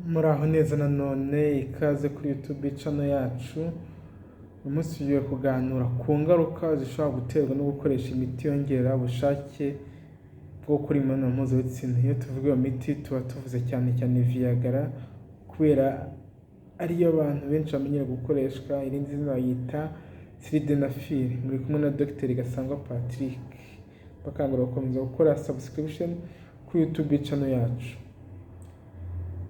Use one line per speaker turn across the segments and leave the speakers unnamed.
Muraho neza nanone ikaze kuri YouTube channel yacu. Uyu munsi tugiye kuganira ku ngaruka zishobora guterwa no gukoresha imiti yongera ubushake bwo gukora imibonano mpuzabitsina. Iyo tuvuga iyo miti tuba tuvuze cyane cyane Viagra kubera ariyo abantu benshi bamenyera gukoreshwa, irindi zina bayita Sildenafil. Muri kumwe na Dr Gasangwa Patrick. Bakangurira gukomeza gukora subscription kuri YouTube channel yacu.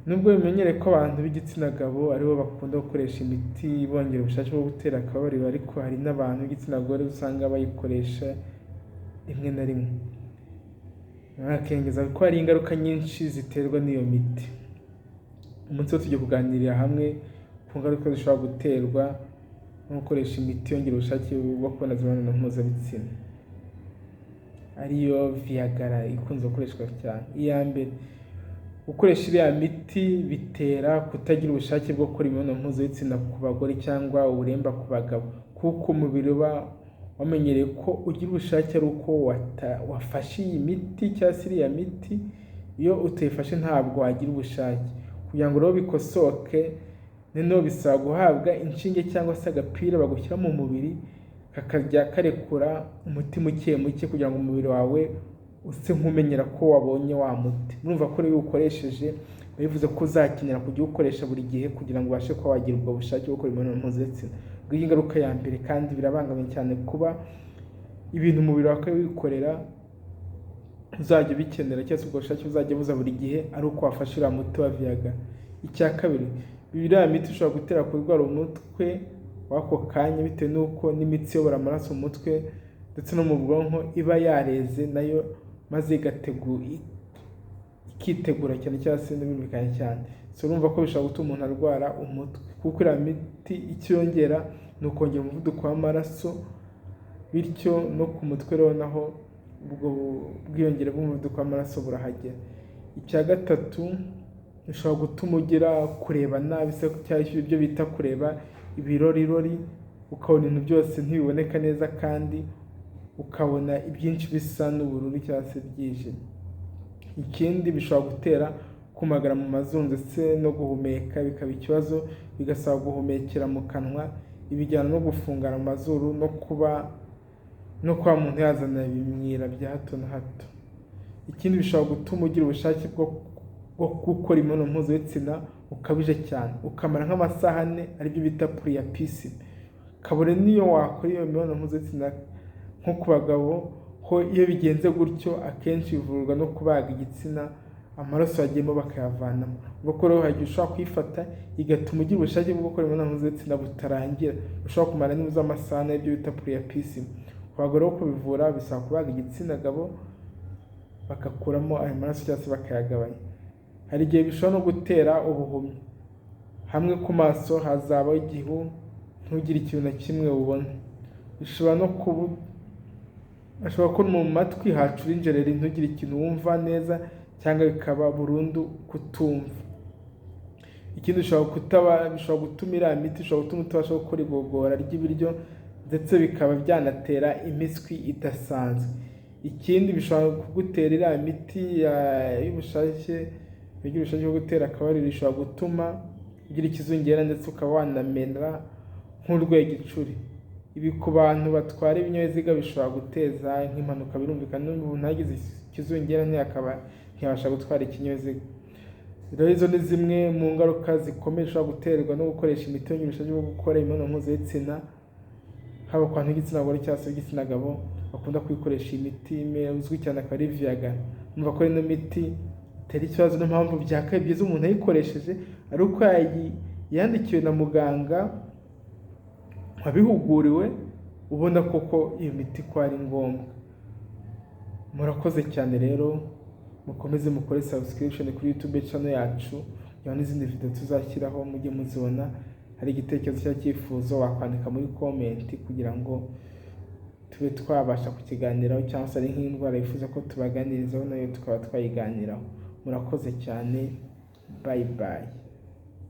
Nubwo bimenyere ko abantu b'igitsina gabo aribo bakunda gukoresha imiti bongera ubushake bwo gutera akabariro, ariko hari n'abantu b'igitsina gore usanga bayikoresha rimwe na rimwe. Bakengeza ko hari ingaruka nyinshi ziterwa n'iyo miti. Umunsi wo tujye kuganirira hamwe ku ngaruka zishobora guterwa no gukoresha imiti yongera ubushake bwo kubona imibonano mpuzabitsina, ariyo Viagra ikunze gukoreshwa cyane. Iya mbere, gukoresha iriya miti bitera kutagira ubushake bwo gukora imibonano mpuzabitsina ku bagore cyangwa uburemba ku bagabo, kuko umubiri uba wamenyereye ko ugira ubushake ari uko wafashe iyi miti cyangwa se iriya miti. Iyo utayifashe ntabwo wagira ubushake. Kugira ngo rero bikosoke, noneho bisaba guhabwa inshinge cyangwa se agapira bagushyira mu mubiri kakajya karekura umuti muke muke kugira ngo umubiri wawe use nk'umenyera ko wabonye wa muti. Murumva ko iyo ukoresheje bivuze ko uzakenera kujya ukoresha buri gihe kugira ngo ubashe kuba wagira ubwo bushake bwo gukora imibonano mpuzabitsina. Bw'iyi ngaruka ya mbere kandi birabangamiye cyane kuba ibintu umubiri wawe wikorera uzajya ubikenera cyangwa se ubwo bushake uzajya buza buri gihe ari uko wafashe uriya muti wa Viagra. Icya kabiri, iriya miti ishobora gutera kurwara umutwe w'ako kanya bitewe n'uko n'imitsi iyobora amaraso mu mutwe ndetse no mu bwonko iba yareze nayo, maze ikitegura cyane cyangwa se n'ibimikanya cyane. So urumva ko bishobora gutuma umuntu arwara umutwe, kuko iriya miti icyo yongera ni ukongera umuvuduko w'amaraso, bityo no ku mutwe rero naho ubwo bwiyongere bw'umuvuduko w'amaraso burahagera. Icya gatatu, bishobora gutuma ugira kureba nabi se cyangwa ibyo bita kureba ibirorirori, ukabona ibintu byose ntibiboneka neza kandi ukabona ibyinshi bisa n'ubururu cyangwa se byijimye. Ikindi, bishobora gutera kumagara mu mazuru ndetse no guhumeka bikaba ikibazo, bigasaba guhumekera mu kanwa, ibijyana no gufungana mu mazuru no kuba umuntu yazana ibimyira bya hato na hato. Ikindi, bishobora gutuma ugira ubushake bwo gukora imibonano mpuzabitsina ukabije cyane, ukamara nk'amasaha 4, aribyo bita priapism. Kabone niyo wakora iyo mibonano mpuzabitsina nko ku bagabo ho, iyo bigenze gutyo akenshi bivurwa no kubaga igitsina, amaraso yagiyemo bakayavanamo. Ubwo rero hagiye ushobora kuyifata igatuma ugira ubushake bwo gukora imibonano mpuzabitsina butarangira, ushobora kumara n'izo amasaha 4, ibyo bita priapism. Ku bagore ho kubivura bisaba kubaga igitsina gabo bakakuramo ayo maraso cyangwa se bakayagabanya. Hari igihe bishobora no gutera ubuhumyi, hamwe ku maso hazabaho igihu ntugire ikintu na kimwe ubona. Bishobora no ko mu matwi hacura injereri ntugire ikintu wumva neza, cyangwa bikaba burundu kutumva. Ikindi, bishobora gutuma iriya miti ishobora gutuma utabasha gukora igogora ry'ibiryo ndetse bikaba byanatera imiswi idasanzwe. Ikindi, bishobora kugutera iriya miti y'ubushake bwo gutera akabariro, ishobora gutuma ugira ikizungera ndetse ukaba wanamera nk'urwegicuri. Ibi ku bantu batwara ibinyabiziga bishobora guteza nk'impanuka. Birumvikana n'umuntu yagize ikizungera ntiyabasha gutwara ikinyabiziga. Rero izo ni zimwe mu ngaruka zikomeye zishobora guterwa no gukoresha imiti yongera ubushake bwo gukora imibonano mpuzabitsina, haba ku bantu b'igitsina gore cyangwa se b'igitsina gabo bakunda kwikoresha imiti uzwi cyane akaba ari Viagra. Numva ko ino miti itera ikibazo, niyo mpamvu byakabaye byiza umuntu ayikoresheje ari uko yandikiwe na muganga wabihuguriwe, ubona koko iyo miti ko ari ngombwa. Murakoze cyane rero, mukomeze mukore subscription kuri YouTube channel yacu, yaho n'izindi video tuzashyiraho mujye muzibona. Hari igitekerezo cyangwa cyifuzo wakwandika muri comment kugira ngo tube twabasha kukiganiraho, cyangwa se ari nk'indwara yifuza ko tubaganirizaho nayo tukaba twayiganiraho. Murakoze cyane, bye bye.